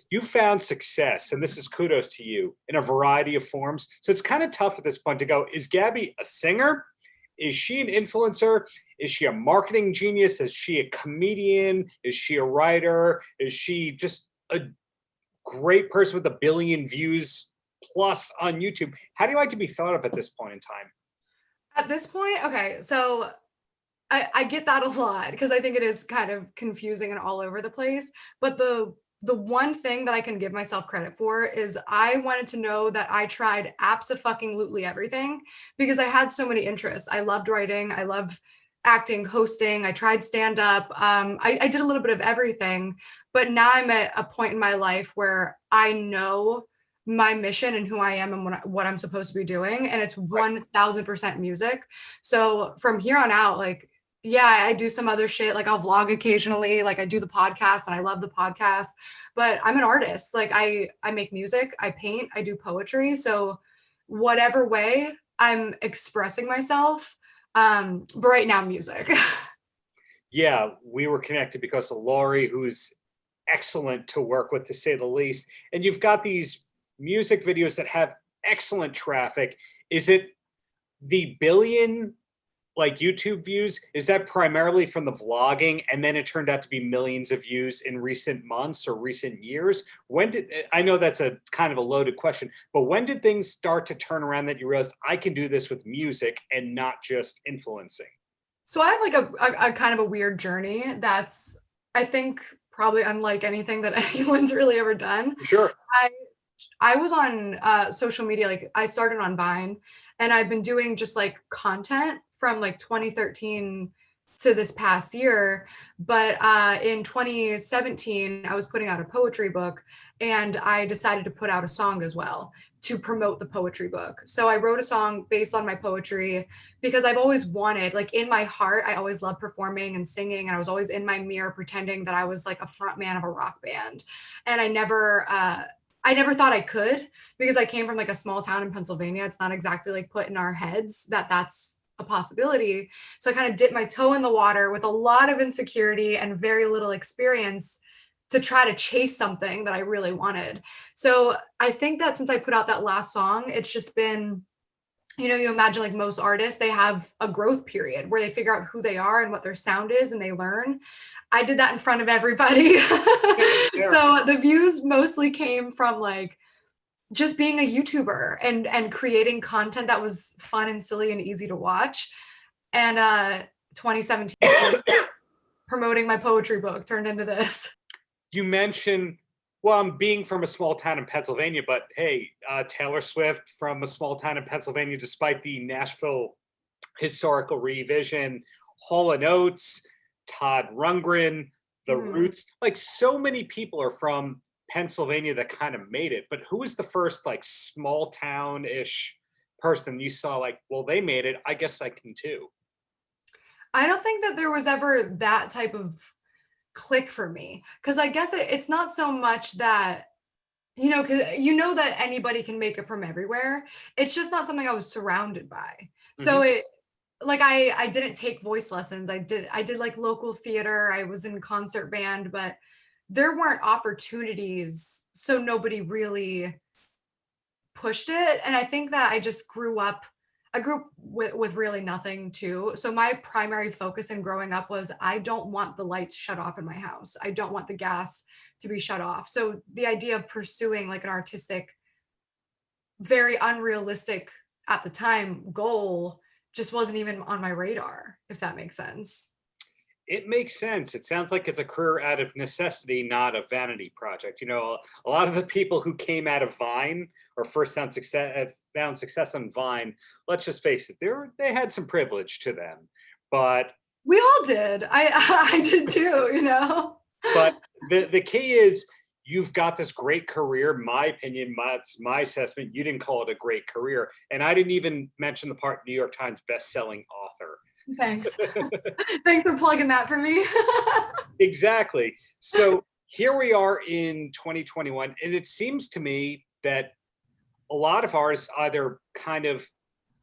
you found success, and this is kudos to you, in a variety of forms. So it's kind of tough at this point to go, is Gabbie a singer? Is she an influencer? Is she a marketing genius? Is she a comedian? Is she a writer? Is she just a great person with 1 billion views plus on YouTube? How do you like to be thought of at this point in time? At this point, okay, so I get that a lot because I think it is kind of confusing and all over the place. But the one thing that I can give myself credit for is I wanted to know that I tried abso-fucking-lutely everything because I had so many interests. I loved writing, I love acting, hosting, I tried stand-up. I did a little bit of everything, but now I'm at a point in my life where I know my mission and who I am and what I'm supposed to be doing, and it's 1000% music. So from here on out, like, yeah, I do some other shit. Like I'll vlog occasionally, like I do the podcast and I love the podcast, but I'm an artist. Like I make music, I paint, I do poetry. So whatever way I'm expressing myself, but right now music. Yeah, we were connected because of Laurie, who's excellent to work with, to say the least. And you've got these music videos that have excellent traffic. Is it the billion like YouTube views? Is that primarily from the vlogging, and then it turned out to be millions of views in recent months or recent years? When did, I know that's a kind of a loaded question, but when did things start to turn around that you realized I can do this with music and not just influencing? So I have like a kind of a weird journey that's, I think, probably unlike anything that anyone's really ever done. Sure. I was on social media, like I started on Vine, and I've been doing just like content from like 2013 to this past year. But in 2017, I was putting out a poetry book, and I decided to put out a song as well to promote the poetry book. So I wrote a song based on my poetry because I've always wanted, like in my heart, I always loved performing and singing, and I was always in my mirror pretending that I was like a front man of a rock band. And I never thought I could because I came from like a small town in Pennsylvania. It's not exactly like put in our heads that that's a possibility. So I kind of dipped my toe in the water with a lot of insecurity and very little experience to try to chase something that I really wanted. So I think that since I put out that last song, it's just been, you imagine like most artists, they have a growth period where they figure out who they are and what their sound is and they learn. I did that in front of everybody. So the views mostly came from like just being a YouTuber and creating content that was fun and silly and easy to watch. And 2017, promoting my poetry book turned into this. You mentioned, well, I'm being from a small town in Pennsylvania, but hey, Taylor Swift from a small town in Pennsylvania, despite the Nashville historical revision, Hall & Oates, Todd Rundgren, The Roots, like so many people are from Pennsylvania that kind of made it. But who was the first like small town-ish person you saw like, well, they made it, I guess I can too? I don't think that there was ever that type of click for me, because I guess it's not so much that, because that anybody can make it from everywhere. It's just not something I was surrounded by. So it, like I didn't take voice lessons. I did like local theater. I was in concert band, but there weren't opportunities, so nobody really pushed it. And I think that I just grew up with really nothing too. So my primary focus in growing up was I don't want the lights shut off in my house. I don't want the gas to be shut off. So the idea of pursuing like an artistic, very unrealistic at the time goal just wasn't even on my radar, if that makes sense. It makes sense. It sounds like it's a career out of necessity, not a vanity project. A lot of the people who came out of Vine or first found success on Vine, let's just face it, they had some privilege to them. But we all did. I did too, But the key is you've got this great career. My opinion, my assessment, you didn't call it a great career. And I didn't even mention the part New York Times best-selling author. Thanks. Thanks for plugging that for me. Exactly. So here we are in 2021, and it seems to me that a lot of artists either kind of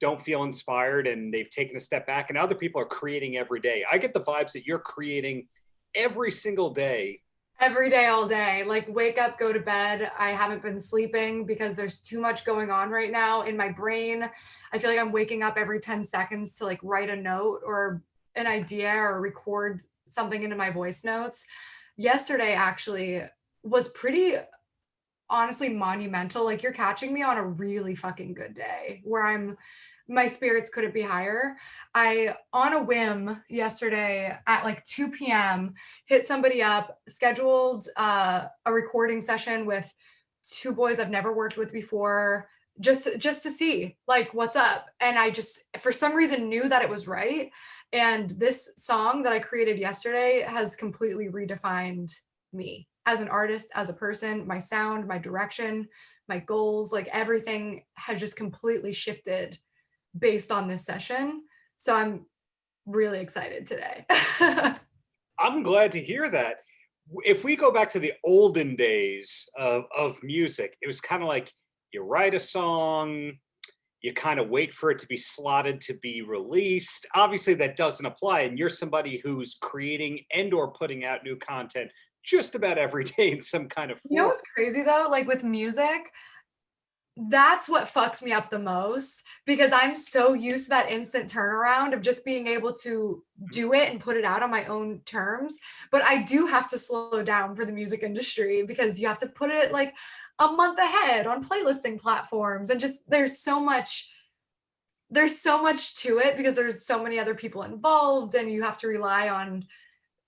don't feel inspired and they've taken a step back, and other people are creating every day. I get the vibes that you're creating every single day Every day, all day. Like, wake up, go to bed. I haven't been sleeping because there's too much going on right now in my brain. I feel like I'm waking up every 10 seconds to like write a note or an idea or record something into my voice notes. Yesterday actually was pretty honestly monumental. Like, you're catching me on a really fucking good day where my spirits couldn't be higher. I, on a whim yesterday at like 2 p.m., hit somebody up, scheduled a recording session with two boys I've never worked with before, just to see like what's up. And I just for some reason knew that it was right. And this song that I created yesterday has completely redefined me as an artist, as a person, my sound, my direction, my goals, like everything has just completely shifted based on this session. So I'm really excited today. I'm glad to hear that. If we go back to the olden days of music, it was kind of like you write a song, you kind of wait for it to be slotted to be released. Obviously, that doesn't apply, and you're somebody who's creating and or putting out new content just about every day in some kind of form. You know what's crazy though? Like with music, that's what fucks me up the most because I'm so used to that instant turnaround of just being able to do it and put it out on my own terms. But I do have to slow down for the music industry because you have to put it like a month ahead on playlisting platforms. And just there's so much to it because there's so many other people involved and you have to rely on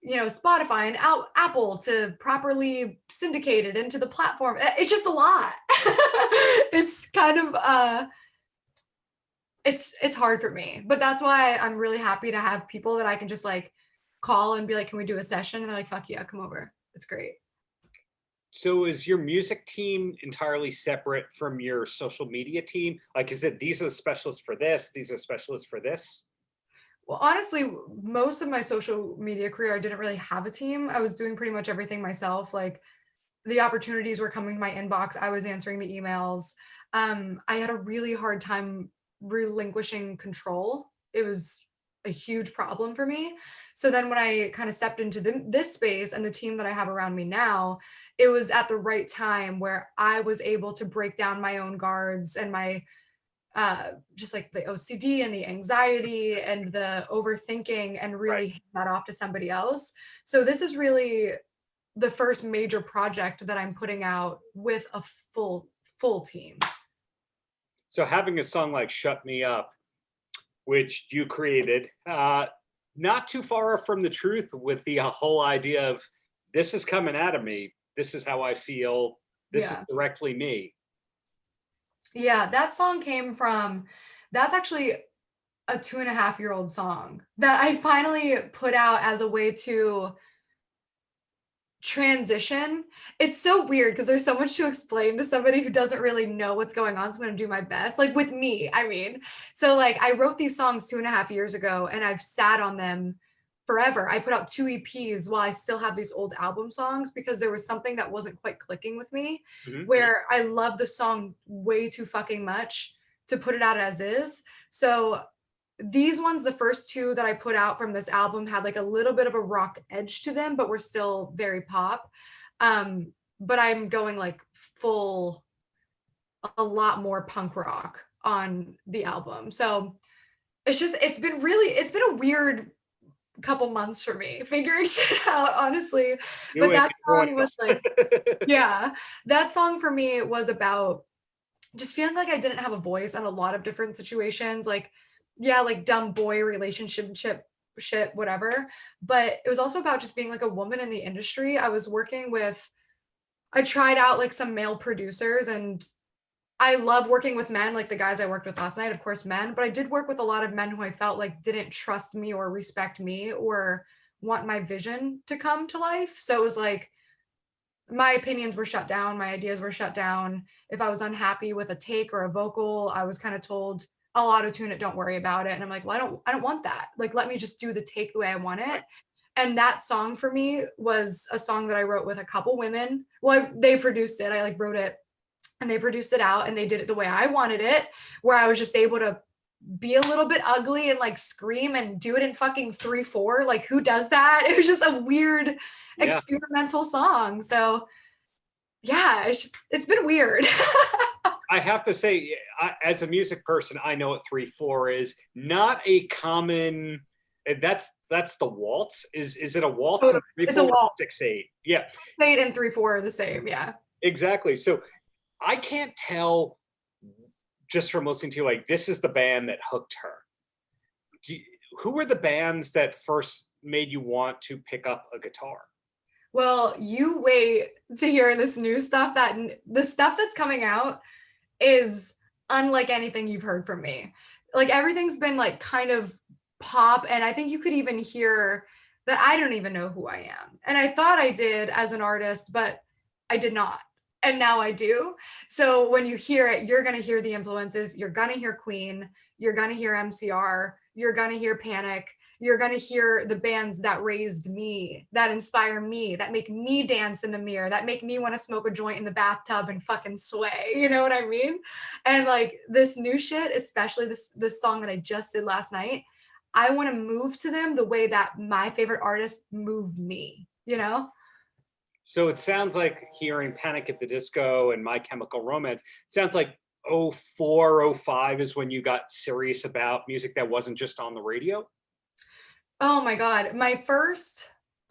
Spotify and Apple to properly syndicate it into the platform. It's just a lot. It's kind of it's hard for me, but that's why I'm really happy to have people that I can just like call and be like, can we do a session? And they're like, fuck yeah, come over. It's great. So is your music team entirely separate from your social media team? Like, is it these are the specialists for this, these are specialists for this? Well, honestly, most of my social media career, I didn't really have a team. I was doing pretty much everything myself. Like the opportunities were coming to my inbox. I was answering the emails. I had a really hard time relinquishing control. It was a huge problem for me. So then when I kind of stepped into this space and the team that I have around me now, it was at the right time where I was able to break down my own guards and my just like the OCD and the anxiety and the overthinking and really hand that off to somebody else. So this is really the first major project that I'm putting out with a full team. So having a song like Shut Me Up, which you created, not too far from the truth with the whole idea of this is coming out of me, this is how I feel, this is directly me. Yeah, that song came from, that's actually a 2.5-year-old song that I finally put out as a way to transition. It's so weird because there's so much to explain to somebody who doesn't really know what's going on. So I'm going to do my best. Like with me, I mean, so like I wrote these songs 2.5 years ago and I've sat on them forever. I put out 2 EPs while I still have these old album songs because there was something that wasn't quite clicking with me where I love the song way too fucking much to put it out as is. So these ones, the first 2 that I put out from this album had like a little bit of a rock edge to them, but were still very pop. But I'm going like full, a lot more punk rock on the album. So it's been a weird couple months for me figuring shit out, honestly. But that song was like, yeah, that song for me was about just feeling like I didn't have a voice in a lot of different situations. Like, yeah, like dumb boy relationship shit, whatever. But it was also about just being like a woman in the industry. I tried out like some male producers and I love working with men, like the guys I worked with last night, of course, men, but I did work with a lot of men who I felt like didn't trust me or respect me or want my vision to come to life. So it was like, my opinions were shut down. My ideas were shut down. If I was unhappy with a take or a vocal, I was kind of told, I'll auto-tune it. Don't worry about it. And I'm like, well, I don't want that. Like, let me just do the take the way I want it. And that song for me was a song that I wrote with a couple women. Well, they produced it. I like wrote it and they produced it out and they did it the way I wanted it, where I was just able to be a little bit ugly and like scream and do it in fucking 3/4. Like, who does that? It was just a weird Yeah. experimental song. So yeah, it's been weird. I have to say, as a music person, I know what 3/4 is. Not a common. That's the waltz. Is it a waltz and three It's a four wall. 6/8? Yeah, 6/8 and 3/4 are the same. Yeah. exactly. So I can't tell just from listening to you, like, this is the band that hooked her. Do you- who were the bands that first made you want to pick up a guitar? Well, you wait to hear this new stuff the stuff that's coming out is unlike anything you've heard from me. Like, everything's been like kind of pop, and I think you could even hear that I don't even know who I am. And I thought I did as an artist, but I did not. And now I do. So when you hear it, you're going to hear the influences. You're going to hear Queen. You're going to hear MCR. You're going to hear Panic. You're going to hear the bands that raised me, that inspire me, that make me dance in the mirror, that make me want to smoke a joint in the bathtub and fucking sway. You know what I mean? And like this new shit, especially this song that I just did last night, I want to move to them the way that my favorite artist moved me, you know? So it sounds like hearing Panic at the Disco and My Chemical Romance, sounds like 04, 05 is when you got serious about music that wasn't just on the radio. Oh my God.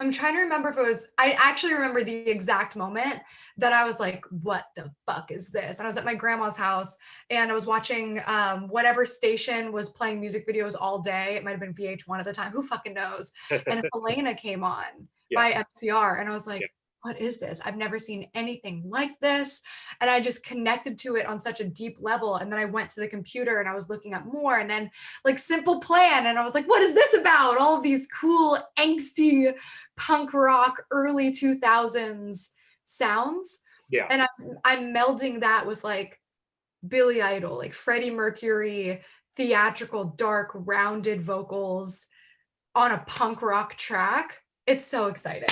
I'm trying to remember if it was, I actually remember the exact moment that I was like, what the fuck is this? And I was at my grandma's house and I was watching whatever station was playing music videos all day. It might have been VH1 at the time. Who fucking knows? And Helena came on Yeah. by MCR. And I was Yeah. like, what is this? I've never seen anything like this. And I just connected to it on such a deep level. And then I went to the computer and I was looking up more. And then like Simple Plan. And I was like, what is this about? All of these cool, angsty punk rock, early 2000s sounds. Yeah. And I'm melding that with like Billy Idol, like Freddie Mercury, theatrical, dark, rounded vocals on a punk rock track. It's so exciting.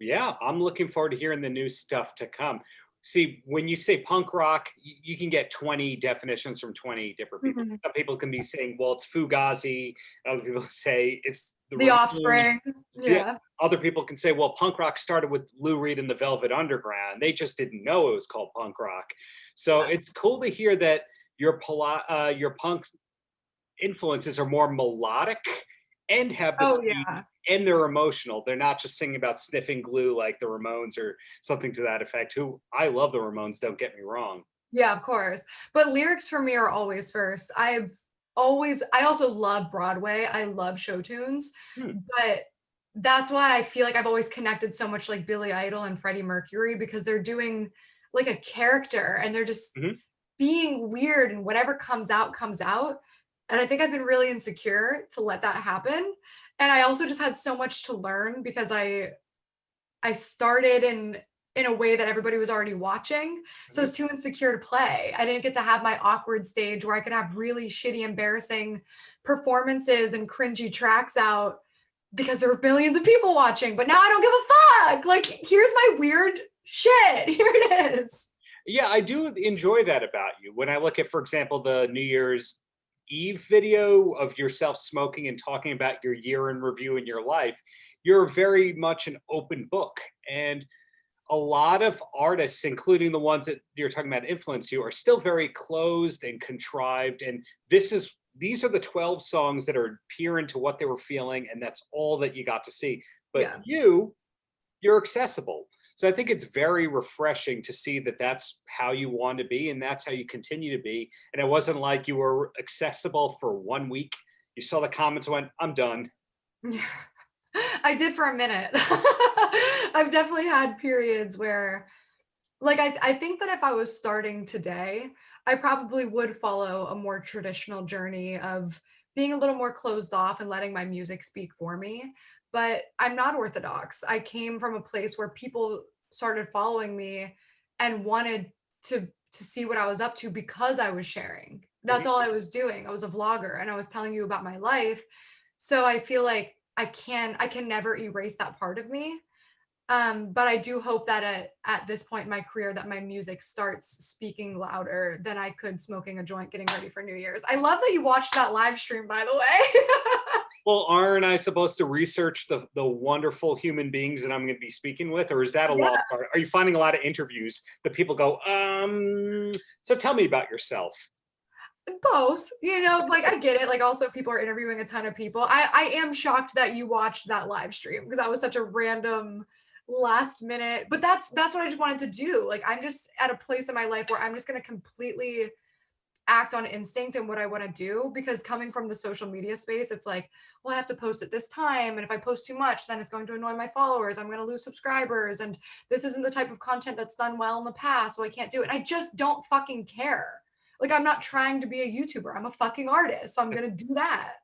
Yeah, I'm looking forward to hearing the new stuff to come. See, when you say punk rock, you can get 20 definitions from 20 different people. Mhm. Some people can be saying, well, it's Fugazi. Other people say it's the The Ramones. Offspring. Yeah. Yeah. Other people can say, well, punk rock started with Lou Reed and the Velvet Underground. They just didn't know it was called punk rock. So it's cool to hear that your punk influences are more melodic and have the Oh speed yeah. and they're emotional. They're not just singing about sniffing glue like the Ramones or something to that effect. Who I love the Ramones, don't get me wrong. Yeah, of course. But lyrics for me are always first. I also love Broadway. I love show tunes, Hmm. but that's why I feel like I've always connected so much like Billy Idol and Freddie Mercury because they're doing like a character and they're just Mhm. being weird and whatever comes out comes out. And I think I've been really insecure to let that happen. And I also just had so much to learn because I started in a way that everybody was already watching. So I was too insecure to play. I didn't get to have my awkward stage where I could have really shitty, embarrassing performances and cringy tracks out because there were billions of people watching. But now I don't give a fuck. Like, here's my weird shit. Here it is. Yeah, I do enjoy that about you. When I look at, for example, the New Year's Eve video of yourself smoking and talking about your year in review in your life, you're very much an open book. And a lot of artists, including the ones that you're talking about influence you, are still very closed and contrived. And these are the 12 songs that are peer into what they were feeling, and that's all that you got to see. But Yeah. you're accessible. So I think it's very refreshing to see that that's how you want to be and that's how you continue to be. And it wasn't like you were accessible for 1 week. You saw the comments and went, I'm done. Yeah. I did for a minute. I've definitely had periods where, like, I think that if I was starting today, I probably would follow a more traditional journey of being a little more closed off and letting my music speak for me. But I'm not orthodox. I came from a place where people started following me and wanted to see what I was up to because I was sharing. That's Mhm. all I was doing. I was a vlogger and I was telling you about my life. So I feel like I can never erase that part of me. But I do hope that at this point in my career that my music starts speaking louder than I could smoking a joint getting ready for New Year's. I love that you watched that live stream, by the way. Well, aren't I supposed to research the wonderful human beings that I'm going to be speaking with, or is that a Yeah. lost art? Are you finding a lot of interviews that people go, so tell me about yourself? Both, like I get it. Like also people are interviewing a ton of people. I am shocked that you watched that live stream because that was such a random last minute, but that's what I just wanted to do. Like I'm just at a place in my life where I'm just going to completely act on instinct and what I want to do, because coming from the social media space, it's like, well, I have to post at this time, and if I post too much, then it's going to annoy my followers, I'm going to lose subscribers, and this isn't the type of content that's done well in the past, so I can't do it. And I just don't fucking care. Like I'm not trying to be a YouTuber, I'm a fucking artist, so I'm going to do that.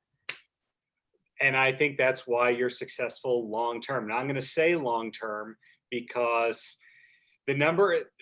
And I think that's why you're successful long term. And I'm going to say long term because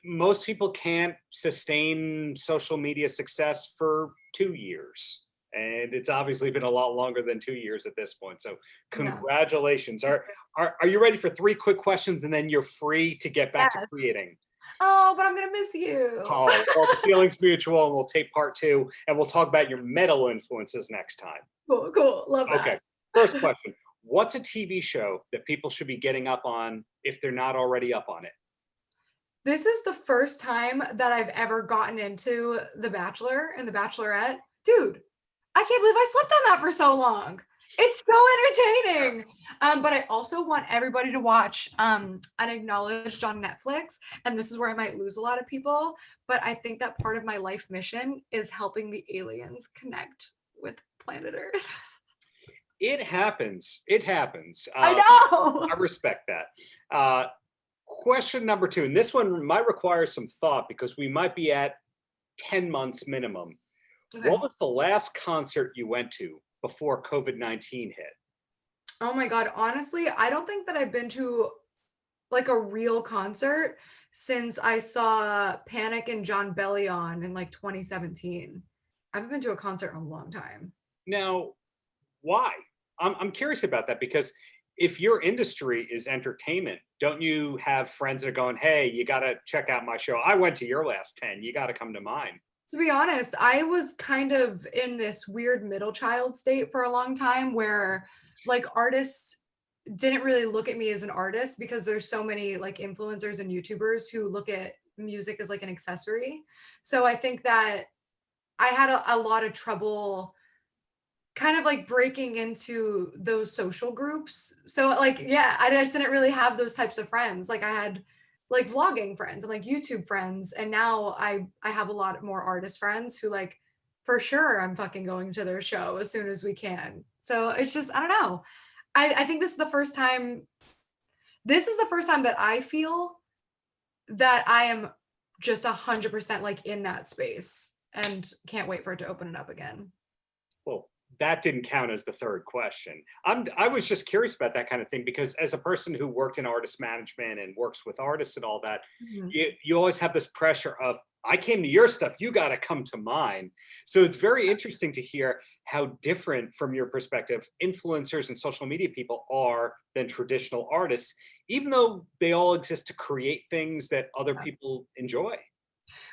most people can't sustain social media success for 2 years. And it's obviously been a lot longer than 2 years at this point. So congratulations. Yeah. Are you ready for 3 quick questions and then you're free to get back to creating? Oh, but I'm going to miss you. Oh, well, the feeling's mutual, and we'll take part 2 and we'll talk about your metal influences next time. Cool. Love that. Okay. First question. What's a TV show that people should be getting up on if they're not already up on it? This is the first time that I've ever gotten into The Bachelor and The Bachelorette. Dude, I can't believe I slept on that for so long. It's so entertaining. But I also want everybody to watch Unacknowledged on Netflix. And this is where I might lose a lot of people. But I think that part of my life mission is helping the aliens connect with planet Earth. It happens. I know. I respect that. Question number 2, and this one might require some thought because we might be at 10 months minimum. Okay. What was the last concert you went to before COVID-19 hit? Oh my God. Honestly, I don't think that I've been to like a real concert since I saw Panic and John Bellion in like 2017. I haven't been to a concert in a long time. Now, why? I'm curious about that because if your industry is entertainment, don't you have friends that are going, hey, you got to check out my show. I went to your last 10. You got to come to mine. To be honest, I was kind of in this weird middle child state for a long time where like artists didn't really look at me as an artist because there's so many like influencers and YouTubers who look at music as like an accessory. So I think that I had a lot of trouble kind of like breaking into those social groups. So like, yeah, I just didn't really have those types of friends. Like I had like vlogging friends and like YouTube friends. And now I have a lot more artist friends who like, for sure, I'm fucking going to their show as soon as we can. So it's just, I don't know. I think this is the first time that I feel that I am just 100% like in that space and can't wait for it to open it up again. Well, that didn't count as the third question. I was just curious about that kind of thing because as a person who worked in artist management and works with artists and all that, you always have this pressure of, I came to your stuff, you got to come to mine. So it's very interesting to hear how different from your perspective influencers and social media people are than traditional artists, even though they all exist to create things that other people enjoy.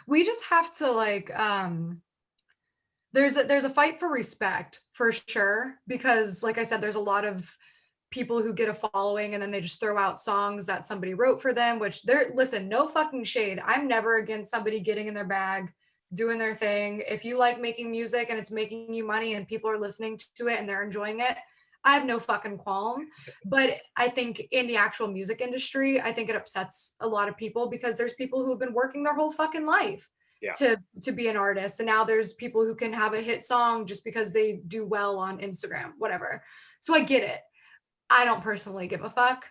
We just have to like, there's a fight for respect for sure, because like I said, there's a lot of people who get a following and then they just throw out songs that somebody wrote for them, which listen, no fucking shade. I'm never against somebody getting in their bag, doing their thing. If you like making music and it's making you money and people are listening to it and they're enjoying it, I have no fucking qualm. But I think in the actual music industry, I think it upsets a lot of people because there's people who have been working their whole fucking life to be an artist. And now there's people who can have a hit song just because they do well on Instagram, whatever. So I get it. I don't personally give a fuck,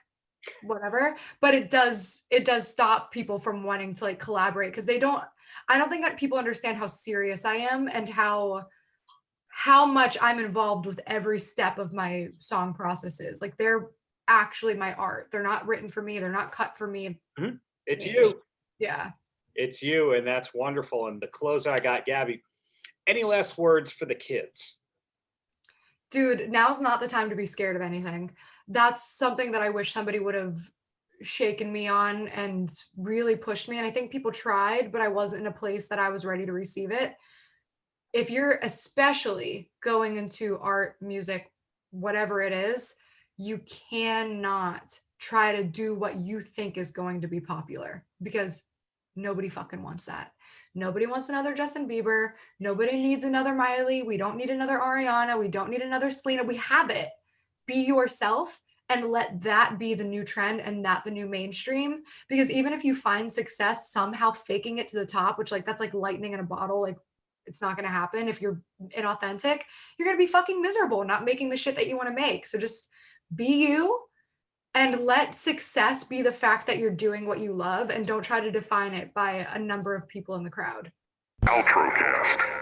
whatever, but it does stop people from wanting to like collaborate because I don't think that people understand how serious I am and how much I'm involved with every step of my song processes. Like they're actually my art. They're not written for me. They're not cut for me. Mm-hmm. It's you. Yeah. It's you. And that's wonderful. And the close I got, Gabbie, any last words for the kids? Dude, now's not the time to be scared of anything. That's something that I wish somebody would have shaken me on and really pushed me. And I think people tried, but I wasn't in a place that I was ready to receive it. If you're especially going into art, music, whatever it is, you cannot try to do what you think is going to be popular, because nobody fucking wants that. Nobody wants another Justin Bieber. Nobody needs another Miley. We don't need another Ariana. We don't need another Selena. We have it. Be yourself and let that be the new trend and that the new mainstream. Because even if you find success somehow faking it to the top, which like that's like lightning in a bottle, like it's not going to happen. If you're inauthentic, you're going to be fucking miserable not making the shit that you want to make. So just be you and let success be the fact that you're doing what you love, and don't try to define it by a number of people in the crowd. Paltrocast.